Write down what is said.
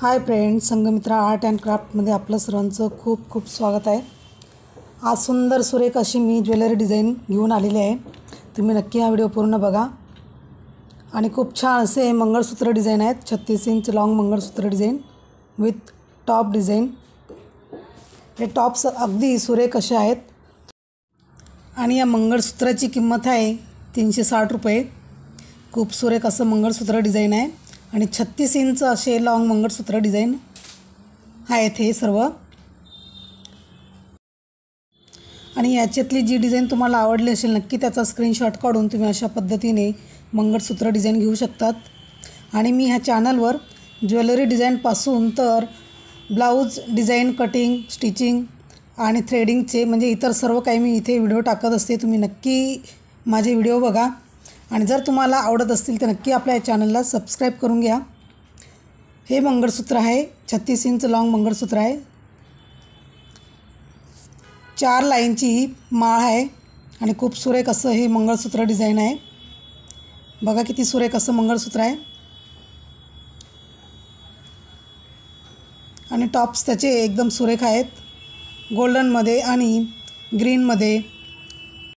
High friends, Sanghamitra art and क्राफ्टमध्ये आपलं सर्वांचं खूप खूप स्वागत आहे। आज सुंदर सुरेख अशी मी ज्वेलरी डिझाईन घेऊन आलेली आहे। तुम्ही नक्की हा व्हिडिओ पूर्ण बघा। आणि खूप छान असे मंगळसूत्र डिझाईन आहेत। 36 inch long mangalsutra design with top design. हे टॉप्स अगदी सुरेख असे आहेत आणि या मंगळसूत्राची किंमत आहे 360 रुपये। खूप सुरेख असं मंगळसूत्र डिझाईन आहे आणि 36 इंच असे लॉंग मंगळसूत्र डिझाईन आहेत हे सर्व। आणि याच्यातली जी डिझाईन तुम्हाला आवडली असेल नक्की त्याचा स्क्रीनशॉट काढून तुम्ही अशा पद्धतीने मंगळसूत्र डिझाईन घेऊ शकतात। आणि मी ह्या चॅनलवर ज्वेलरी डिझाईनपासून तर ब्लाऊज डिझाईन, कटिंग, स्टिचिंग आणि थ्रेडिंगचे म्हणजे इतर सर्व काही मी इथे व्हिडिओ टाकत असते। तुम्ही नक्की माझे व्हिडिओ बघा आणि जर तुम्हाला आवडत असतील तर नक्की आपल्या चॅनलला सबस्क्राईब करून घ्या। हे मंगळसूत्र आहे 36 इंच लॉंग मंगळसूत्र आहे। 4 लाईनची ही माळ आहे आणि खूप सुरेख असं हे मंगळसूत्र डिझाईन आहे। बघा किती सुरेख असं मंगळसूत्र आहे। आणि टॉप्स त्याचे एकदम सुरेख आहेत, गोल्डनमध्ये आणि ग्रीनमध्ये।